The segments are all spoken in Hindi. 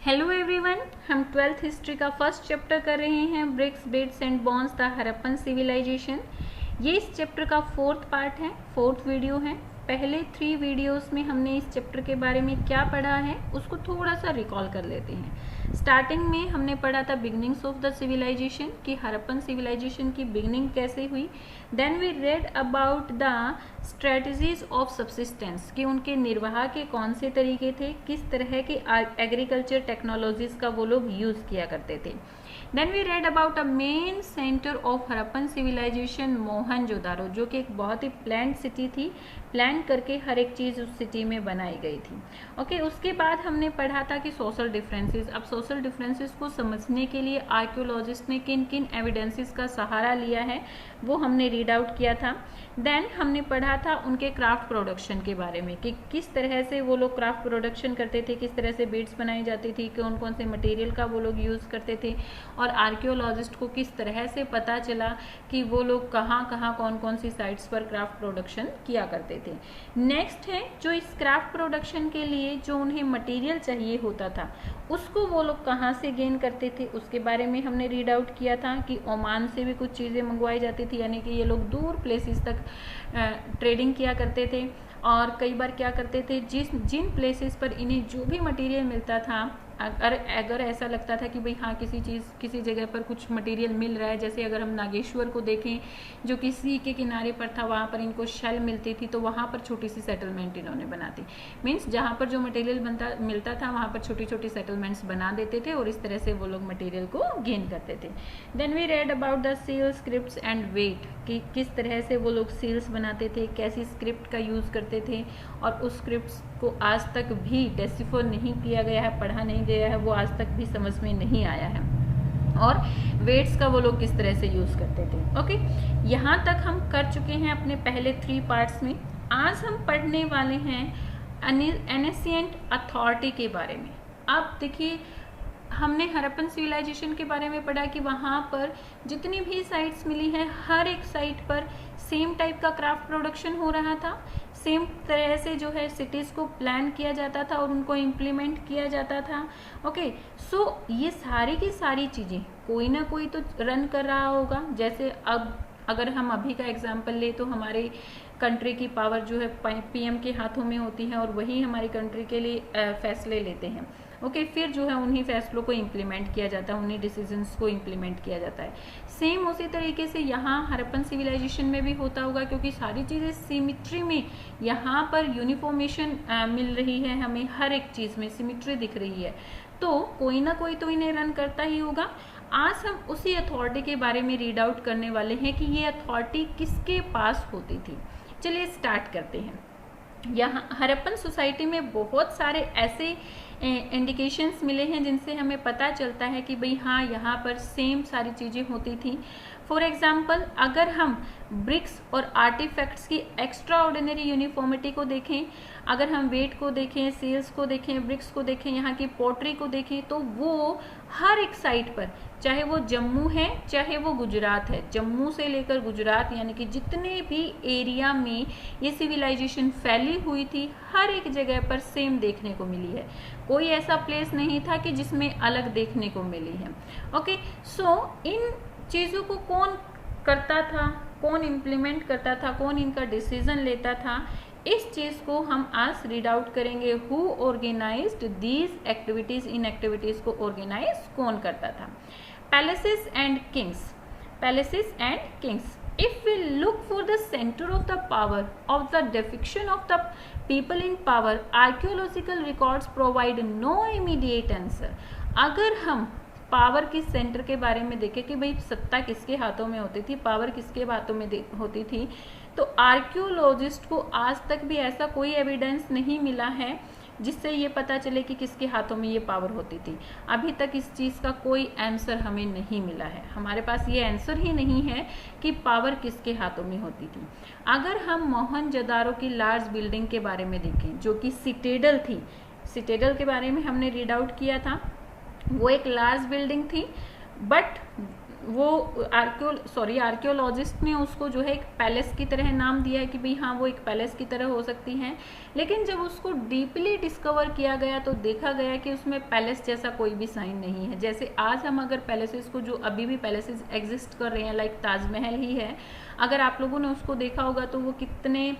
हेलो एवरीवन, हम 12th हिस्ट्री का फर्स्ट चैप्टर कर रहे हैं, bricks, beads and bones the Harappan civilisation. ये इस चैप्टर का फोर्थ पार्ट है, फोर्थ वीडियो है। पहले 3 वीडियोस में हमने इस चैप्टर के बारे में क्या पढ़ा है उसको थोड़ा सा रिकॉल कर लेते हैं। स्टार्टिंग में हमने पढ़ा था बिगनिंग्स ऑफ द सिविलाइजेशन, कि हरप्पन सिविलाइजेशन की बिगनिंग कैसे हुई। Then we read about the strategies of subsistence, कि उनके निर्वाह के कौन से तरीके थे, किस तरह के एग्रीकल्चर टेक्नोलॉजीज का वो लोग यूज किया करते थे। Then we read about a main centre of Harappan civilisation Mohenjodaro, जो कि एक बहुत ही प्लान्ड सिटी थी, प्लान करके हर एक चीज़ उस सिटी में बनाई गई थी। ओके, उसके बाद हमने पढ़ा था कि सोशल डिफरेंसेस। अब सोशल डिफरेंसेस को समझने के लिए आर्कियोलॉजिस्ट ने किन किन एविडेंसेस का सहारा लिया है वो हमने रीड आउट किया था। देन हमने पढ़ा था उनके क्राफ्ट प्रोडक्शन के बारे में, कि किस तरह से वो लोग क्राफ्ट प्रोडक्शन करते थे, किस तरह से बीड्स बनाई जाती थी, कौन कौन से मटेरियल का वो लोग यूज़ करते थे, और आर्कियोलॉजिस्ट को किस तरह से पता चला कि वो लोग कहाँ कहाँ कौन कौन सी साइट्स पर क्राफ्ट प्रोडक्शन किया करते थे। नेक्स्ट है, जो इस क्राफ्ट प्रोडक्शन के लिए जो उन्हें मटेरियल चाहिए होता था उसको वो लोग कहाँ से गेन करते थे, उसके बारे में हमने रीड आउट किया था कि ओमान से भी कुछ चीज़ें मंगवाई जाती थी, यानी कि ये लोग दूर प्लेसेस तक ट्रेडिंग किया करते थे। और कई बार क्या करते थे, जिन प्लेसेस पर इन्हें जो भी मटेरियल मिलता था, अगर ऐसा लगता था कि भाई हाँ किसी जगह पर कुछ मटेरियल मिल रहा है, जैसे अगर हम नागेश्वर को देखें जो कि सी के किनारे पर था, वहाँ पर इनको शेल मिलती थी, तो वहाँ पर छोटी सी सेटलमेंट इन्होंने बनाती। मीन्स जहाँ पर जो मटेरियल मिलता था वहाँ पर छोटी छोटी सेटलमेंट्स बना देते थे और इस तरह से वो लोग मटेरियल को गेन करते थे। Then we read about the seal, scripts and weight, कि किस तरह से वो लोग सील्स बनाते थे, कैसी स्क्रिप्ट का यूज़ करते थे, और उस स्क्रिप्ट्स को आज तक भी डेसिफर नहीं किया गया है, पढ़ा नहीं गया है, वो आज तक भी समझ में नहीं आया है, और वेट्स का वो लोग किस तरह से यूज़ करते थे। ओके, यहाँ तक हम कर चुके हैं अपने पहले 3 पार्ट्स में। आज हम पढ़ने वाले हैं एनेशिएंट अथॉरिटी के बारे में। अब देखिए, हमने हरप्पन सिविलाइजेशन के बारे में पढ़ा कि वहाँ पर जितनी भी साइट्स मिली है, हर एक साइट पर सेम टाइप का क्राफ्ट प्रोडक्शन हो रहा था, सेम तरह से जो है सिटीज़ को प्लान किया जाता था और उनको इम्प्लीमेंट किया जाता था। ओके, सो ये सारी की सारी चीज़ें कोई ना कोई तो रन कर रहा होगा। जैसे अब अगर हम अभी का एग्जांपल ले तो हमारे कंट्री की पावर जो है पीएम के हाथों में होती है और वही हमारी कंट्री के लिए फैसले लेते हैं। ओके, फिर जो है उन्हीं फैसलों को इम्प्लीमेंट किया जाता है, उन्हीं डिसीजंस को इम्प्लीमेंट किया जाता है। सेम उसी तरीके से यहाँ हरप्पन सिविलाइजेशन में भी होता होगा, क्योंकि सारी चीज़ें सिमिट्री में यहाँ पर यूनिफॉर्मेशन मिल रही है, हमें हर एक चीज़ में सिमिट्री दिख रही है, तो कोई ना कोई तो इन्हें रन करता ही होगा। आज हम उसी अथॉरिटी के बारे में रीड आउट करने वाले हैं कि ये अथॉरिटी किसके पास होती थी। चलिए स्टार्ट करते हैं। यहाँ हरप्पन सोसाइटी में बहुत सारे ऐसे इंडिकेशंस मिले हैं जिनसे हमें पता चलता है कि भाई हाँ, यहाँ पर सेम सारी चीज़ें होती थी। फॉर एग्जाम्पल, अगर हम ब्रिक्स और आर्टिफैक्ट्स की एक्स्ट्रा ऑर्डिनरी यूनिफॉर्मिटी को देखें, अगर हम वेट को देखें, सील्स को देखें, ब्रिक्स को देखें, यहाँ की पोट्री को देखें, तो वो हर एक साइट पर, चाहे वो जम्मू है चाहे वो गुजरात है, जम्मू से लेकर गुजरात, यानी कि जितने भी एरिया में ये सिविलाइजेशन फैली हुई थी, हर एक जगह पर सेम देखने को मिली है। कोई ऐसा प्लेस नहीं था कि जिसमें अलग देखने को मिली है। ओके, सो इन चीज़ों को कौन करता था, कौन इम्प्लीमेंट करता था, कौन इनका डिसीजन लेता था, इस चीज़ को हम आज रीड आउट करेंगे। हु ऑर्गेनाइज्ड दीज एक्टिविटीज, इन एक्टिविटीज़ को ऑर्गेनाइज कौन करता था। Palaces and kings, palaces and kings. If we look for the center of the power of the depiction of the people in power, archaeological records provide no immediate answer. अगर हम पावर के सेंटर के बारे में देखें कि भाई सत्ता किसके हाथों में होती थी, पावर किसके हाथों में होती थी, तो आर्कियोलॉजिस्ट को आज तक भी ऐसा कोई एविडेंस नहीं मिला है जिससे ये पता चले कि किसके हाथों में ये पावर होती थी। अभी तक इस चीज़ का कोई आंसर हमें नहीं मिला है, हमारे पास ये आंसर ही नहीं है कि पावर किसके हाथों में होती थी। अगर हम मोहनजोदारो की लार्ज बिल्डिंग के बारे में देखें, जो कि सिटेडल थी, सिटेडल के बारे में हमने रीड आउट किया था, वो एक लार्ज बिल्डिंग थी, बट वो आर्कियोलॉजिस्ट ने उसको जो है एक पैलेस की तरह नाम दिया है कि भाई हाँ वो एक पैलेस की तरह हो सकती हैं, लेकिन जब उसको डीपली डिस्कवर किया गया तो देखा गया कि उसमें पैलेस जैसा कोई भी साइन नहीं है। जैसे आज हम अगर पैलेसेस को, जो अभी भी पैलेसेस एग्जिस्ट कर रहे हैं, लाइक ताजमहल ही है, अगर आप लोगों ने उसको देखा होगा तो वो कितने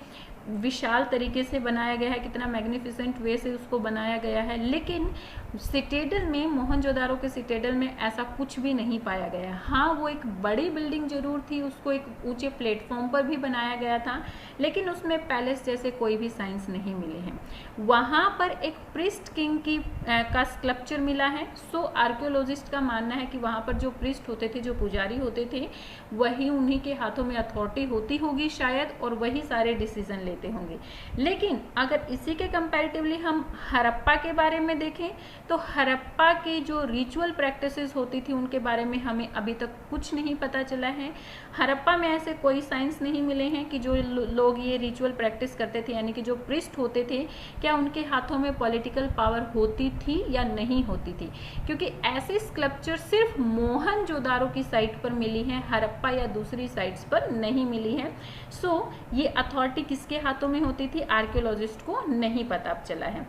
विशाल तरीके से बनाया गया है, कितना मैग्निफिसेंट वे से उसको बनाया गया है, लेकिन सिटेडल में, मोहनजोदारो के सिटेडल में ऐसा कुछ भी नहीं पाया गया। हाँ वो एक बड़ी बिल्डिंग जरूर थी, उसको एक ऊंचे प्लेटफॉर्म पर भी बनाया गया था, लेकिन उसमें पैलेस जैसे कोई भी साइंस नहीं मिले हैं। वहाँ पर एक प्रिस्ट किंग का स्कल्पचर मिला है। सो आर्कियोलॉजिस्ट का मानना है कि वहाँ पर जो प्रिस्ट होते थे, जो पुजारी होते थे, वही, उन्हीं के हाथों में अथॉरिटी होती होगी शायद, और वही सारे डिसीजन लेते होंगे। लेकिन अगर इसी के कंपैरेटिवली हम हड़प्पा के बारे में देखें तो हड़प्पा के जो रिचुअल प्रैक्टिसेस होती थी उनके बारे में हमें अभी तक कुछ नहीं पता चला है। हड़प्पा में ऐसे कोई साइंस नहीं मिले हैं कि जो लोग ये रिचुअल प्रैक्टिस करते थे, यानी कि जो प्रिस्ट होते थे, क्या उनके हाथों में पॉलिटिकल पावर होती थी या नहीं होती थी, क्योंकि ऐसे स्कल्पचर सिर्फ मोहनजोदारो की साइट पर मिली हैं, हड़प्पा या दूसरी साइट्स पर नहीं मिली है। सो ये अथॉरिटी किसके हाथों में होती थी, आर्कियोलॉजिस्ट को नहीं पता चला है।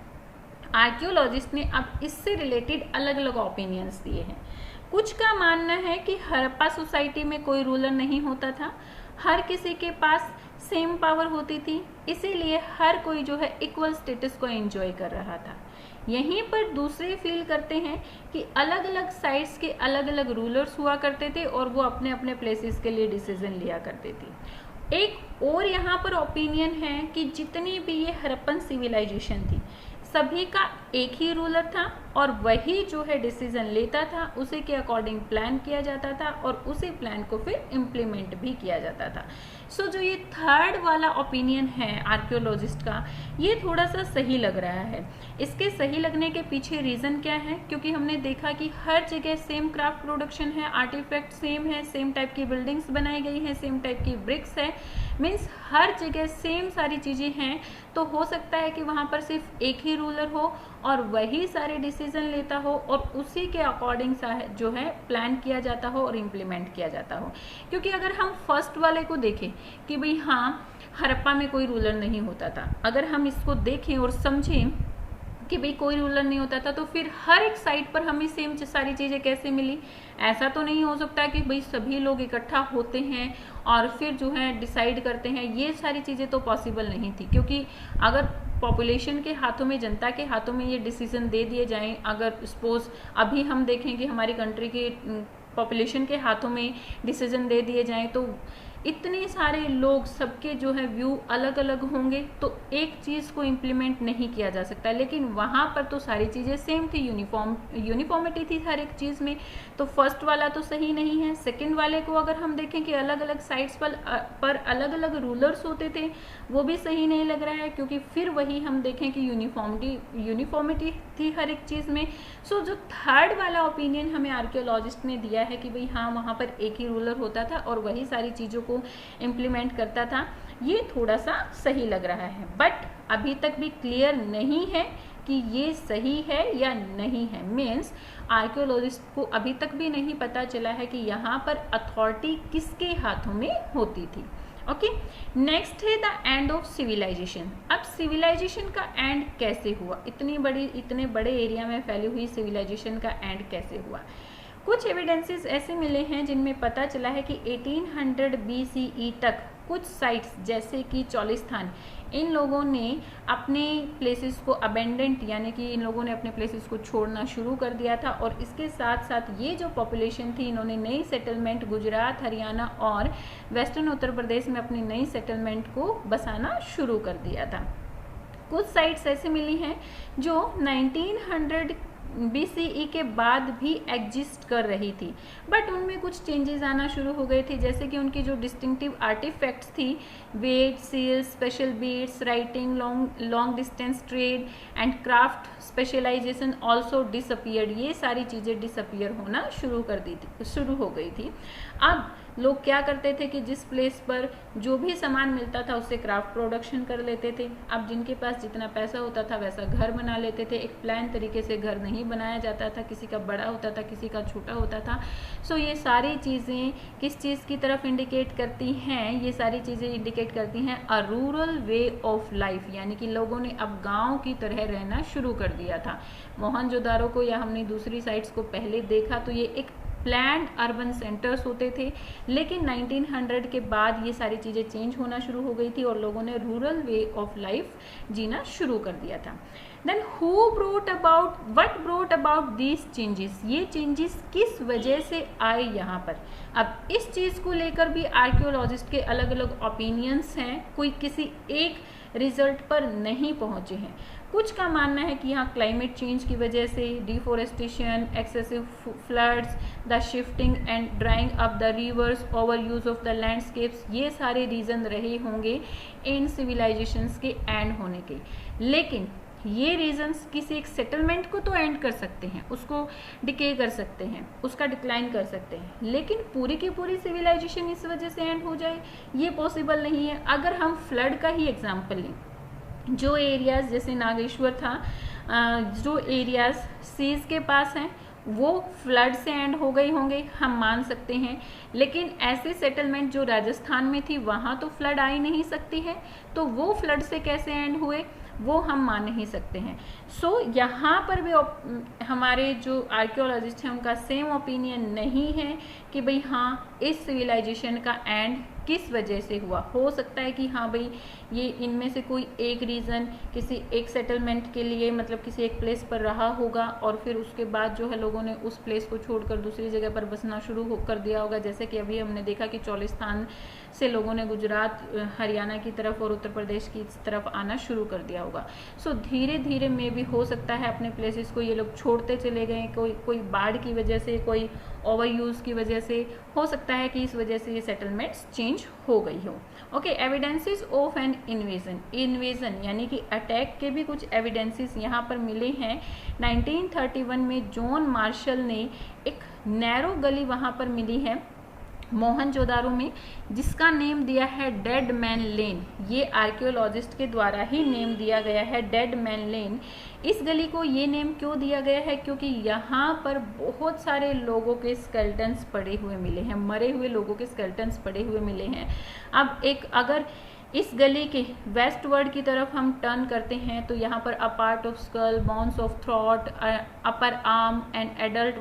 आर्कियोलॉजिस्ट ने अब इससे रिलेटेड अलग अलग ओपिनियंस दिए हैं। कुछ का मानना है कि हड़प्पा सोसाइटी में कोई रूलर नहीं होता था, हर किसी के पास सेम पावर होती थी, इसीलिए हर कोई जो है इक्वल स्टेटस को एंजॉय कर रहा था। यहीं पर दूसरे फील करते हैं कि अलग अलग साइट्स के अलग अलग रूलर्स हुआ करते थे और वो अपने अपने प्लेसेस के लिए डिसीजन लिया करते थे। एक और यहाँ पर ओपिनियन है कि जितनी भी ये हड़प्पन सिविलाइजेशन थी, सभी का एक ही रूलर था और वही जो है डिसीजन लेता था, उसी के अकॉर्डिंग प्लान किया जाता था और उसी प्लान को फिर इम्प्लीमेंट भी किया जाता था। सो जो ये थर्ड वाला ओपिनियन है आर्कियोलॉजिस्ट का, ये थोड़ा सा सही लग रहा है। इसके सही लगने के पीछे रीज़न क्या है, क्योंकि हमने देखा कि हर जगह सेम क्राफ्ट प्रोडक्शन है, आर्टिफैक्ट सेम है, सेम टाइप की बिल्डिंग्स बनाई गई हैं, सेम टाइप की ब्रिक्स है, मीन्स हर जगह सेम सारी चीज़ें हैं। तो हो सकता है कि वहाँ पर सिर्फ एक ही रूलर हो और वही सारे डिसीजन लेता हो और उसी के अकॉर्डिंग जो है प्लान किया जाता हो और इम्प्लीमेंट किया जाता हो। क्योंकि अगर हम फर्स्ट वाले को देखें कि भाई हाँ हड़प्पा में कोई रूलर नहीं होता था, अगर हम इसको देखें और समझें कि भाई कोई रूलर नहीं होता था, तो फिर हर एक साइट पर हमें सेम सारी चीज़ें कैसे मिली। ऐसा तो नहीं हो सकता कि भाई सभी लोग इकट्ठा होते हैं और फिर जो है डिसाइड करते हैं, ये सारी चीज़ें तो पॉसिबल नहीं थी। क्योंकि अगर पॉपुलेशन के हाथों में, जनता के हाथों में ये डिसीजन दे दिए जाएं, अगर सपोज अभी हम देखें कि हमारी कंट्री की पॉपुलेशन के हाथों में डिसीजन दे दिए जाएं, तो इतने सारे लोग, सबके जो है व्यू अलग अलग होंगे, तो एक चीज़ को इम्प्लीमेंट नहीं किया जा सकता। लेकिन वहाँ पर तो सारी चीज़ें सेम थी, यूनिफॉर्मिटी थी हर एक चीज़ में। तो फर्स्ट वाला तो सही नहीं है। सेकंड वाले को अगर हम देखें कि अलग अलग साइट्स पर अलग अलग रूलर्स होते थे, वो भी सही नहीं लग रहा है, क्योंकि फिर वही हम देखें कि यूनिफॉर्मिटी थी हर एक चीज़ में। सो जो थर्ड वाला ओपिनियन हमें आर्कियोलॉजिस्ट ने दिया है कि भाई हाँ वहाँ पर एक ही रूलर होता था और वही सारी चीज़ों को इम्प्लीमेंट करता था, ये थोड़ा सा सही लग रहा है। बट अभी तक भी क्लियर नहीं है कि ये सही है या नहीं है। मीन्स आर्कियोलॉजिस्ट को अभी तक भी नहीं पता चला है कि यहाँ पर अथॉरिटी किसके हाथों में होती थी। ओके, नेक्स्ट है द एंड ऑफ सिविलाइजेशन। अब सिविलाइजेशन का एंड कैसे हुआ, इतने बड़े एरिया में फैली हुई सिविलाइजेशन का एंड कैसे हुआ। कुछ एविडेंसेस ऐसे मिले हैं जिनमें पता चला है कि 1800 BCE तक कुछ साइट्स जैसे कि चौलिस्तान, इन लोगों ने अपने प्लेसेस को अबेंडेंट, यानी कि इन लोगों ने अपने प्लेसेस को छोड़ना शुरू कर दिया था। और इसके साथ साथ ये जो पॉपुलेशन थी, इन्होंने नई सेटलमेंट गुजरात, हरियाणा और वेस्टर्न उत्तर प्रदेश में अपनी नई सेटलमेंट को बसाना शुरू कर दिया था। कुछ साइट्स ऐसे मिली हैं जो 1900 BCE के बाद भी एग्जिस्ट कर रही थी, बट उनमें कुछ चेंजेस आना शुरू हो गए थे, जैसे कि उनकी जो डिस्टिंक्टिव आर्टिफैक्ट्स थी, weight, seals, special beads, writing, long distance trade and craft specialisation also disappeared. ये सारी चीज़ें डिसअपियर होना शुरू हो गई थी। अब लोग क्या करते थे कि जिस प्लेस पर जो भी सामान मिलता था उससे क्राफ्ट प्रोडक्शन कर लेते थे। अब जिनके पास जितना पैसा होता था वैसा घर बना लेते थे। एक प्लान तरीके से घर नहीं बनाया जाता था, किसी का बड़ा होता था, किसी का छोटा होता था। सो ये सारी चीज़ें किस चीज़ की तरफ इंडिकेट करती हैं? ये सारी चीज़ें इंडिकेट करती हैं a rural way of life, यानी कि लोगों ने अब गाँव की तरह रहना शुरू कर दिया था। मोहनजोदारो को या हमने दूसरी साइट्स को पहले देखा तो ये एक प्लैंड अर्बन सेंटर्स होते थे, लेकिन 1900 के बाद ये सारी चीज़ें चेंज होना शुरू हो गई थी और लोगों ने रूरल वे ऑफ लाइफ जीना शुरू कर दिया था। Then what brought about these changes, ये चेंजेस किस वजह से आए यहाँ पर? अब इस चीज़ को लेकर भी आर्कियोलॉजिस्ट के अलग अलग ओपिनियंस हैं, कोई किसी एक रिजल्ट पर नहीं पहुँचे हैं। कुछ का मानना है कि यहाँ क्लाइमेट चेंज की वजह से, deforestation, excessive floods, the shifting and drawing up the reverse, over use of the landscapes, ये सारे रीज़न रहे होंगे इन सिविलाइजेशंस के एंड होने के। लेकिन ये रीजंस किसी एक सेटलमेंट को तो एंड कर सकते हैं, उसको डिके कर सकते हैं, उसका डिक्लाइन कर सकते हैं, लेकिन पूरी की पूरी सिविलाइजेशन इस वजह से एंड हो जाए ये पॉसिबल नहीं है। अगर हम फ्लड का ही एग्जाम्पल लें, जो एरियाज जैसे नागेश्वर था, जो एरियाज सीज के पास हैं वो फ्लड से एंड हो गए होंगे, हम मान सकते हैं। लेकिन ऐसे सेटलमेंट जो राजस्थान में थी वहाँ तो फ्लड आ ही नहीं सकती है, तो वो फ्लड से कैसे एंड हुए वो हम मान नहीं सकते हैं। सो यहाँ पर भी हमारे जो आर्कियोलॉजिस्ट हैं उनका सेम ओपिनियन नहीं है कि भाई हाँ इस सिविलाइजेशन का एंड किस वजह से हुआ। हो सकता है कि हाँ भाई ये इनमें से कोई एक रीज़न किसी एक सेटलमेंट के लिए, मतलब किसी एक प्लेस पर रहा होगा और फिर उसके बाद जो है लोगों ने उस प्लेस को छोड़कर दूसरी जगह पर बसना शुरू कर दिया होगा। जैसे कि अभी हमने देखा कि चोलिस्तान से लोगों ने गुजरात, हरियाणा की तरफ और उत्तर प्रदेश की तरफ आना शुरू कर दिया होगा। सो धीरे धीरे में भी हो सकता है अपने प्लेसेस को ये लोग छोड़ते चले गए, कोई बाढ़ की वजह से, कोई ओवर यूज़ की वजह से, हो सकता है कि इस वजह से ये सेटलमेंट्स चेंज हो गई हो। Okay, evidences of an invasion यानी कि अटैक के भी कुछ एविडेंसेस यहाँ पर मिले हैं। 1931 में जॉन मार्शल ने एक नैरो गली वहाँ पर मिली है मोहनजोदारो में, जिसका नेम दिया है डेड मैन लेन। ये आर्कियोलॉजिस्ट के द्वारा ही नेम दिया गया है, डेड मैन लेन। इस गली को ये नेम क्यों दिया गया है? क्योंकि यहाँ पर बहुत सारे लोगों के स्केलेटन्स पड़े हुए मिले हैं, मरे हुए लोगों के स्केलेटन्स पड़े हुए मिले हैं। अब अगर इस गली के वेस्ट वर्ड की तरफ हम टर्न करते हैं तो यहाँ पर a part of skull, bones of throat, upper arm and adult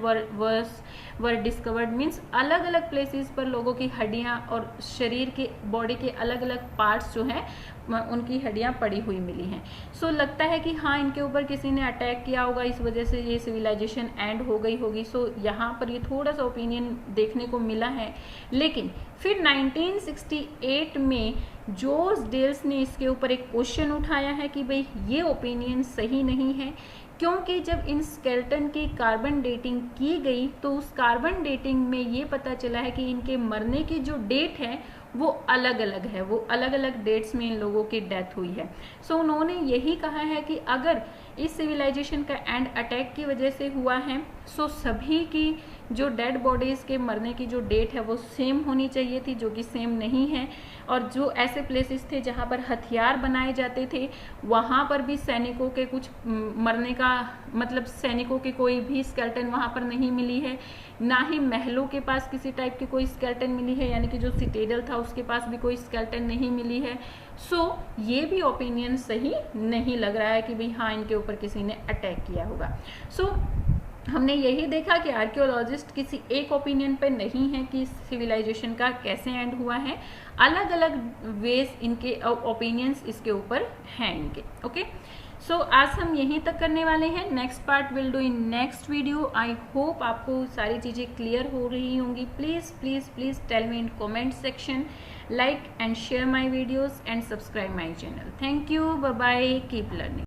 were discovered. Means अलग अलग प्लेसेस पर लोगों की हड्डियाँ और शरीर के बॉडी के अलग अलग पार्ट्स जो हैं उनकी हड्डियाँ पड़ी हुई मिली हैं। सो लगता है कि हाँ इनके ऊपर किसी ने अटैक किया होगा, इस वजह से ये सिविलाइजेशन एंड हो गई होगी। सो यहाँ पर ये थोड़ा सा ओपिनियन देखने को मिला है। लेकिन फिर 1968 में जॉर्ज डेल्स ने इसके ऊपर एक क्वेश्चन उठाया है कि भाई ये ओपिनियन सही नहीं है, क्योंकि जब इन स्केलेटन की कार्बन डेटिंग की गई तो उस कार्बन डेटिंग में ये पता चला है कि इनके मरने की जो डेट है वो अलग अलग है, वो अलग अलग डेट्स में इन लोगों की डेथ हुई है। सो उन्होंने यही कहा है कि अगर इस सिविलाइजेशन का एंड अटैक की वजह से हुआ है सो सभी की जो डेड बॉडीज़ के मरने की जो डेट है वो सेम होनी चाहिए थी, जो कि सेम नहीं है। और जो ऐसे प्लेसेस थे जहाँ पर हथियार बनाए जाते थे वहाँ पर भी सैनिकों के कुछ मरने का, मतलब सैनिकों की कोई भी स्केलेटन वहाँ पर नहीं मिली है, ना ही महलों के पास किसी टाइप की कोई स्केलेटन मिली है, यानी कि जो सिटेडल था उसके पास भी कोई स्केलेटन नहीं मिली है। सो ये भी ओपिनियन सही नहीं लग रहा है कि भाई हाँ इनके ऊपर किसी ने अटैक किया होगा। सो हमने यही देखा कि आर्कियोलॉजिस्ट किसी एक ओपिनियन पे नहीं है कि सिविलाइजेशन का कैसे एंड हुआ है, अलग अलग वेज इनके ओपिनियंस इसके ऊपर हैं इनके। ओके, सो आज हम यहीं तक करने वाले हैं। Next part will do in next video. I hope आपको सारी चीज़ें क्लियर हो रही होंगी। Please please please tell me in comment section, like and share my videos and subscribe my channel. Thank you, bye bye, keep learning.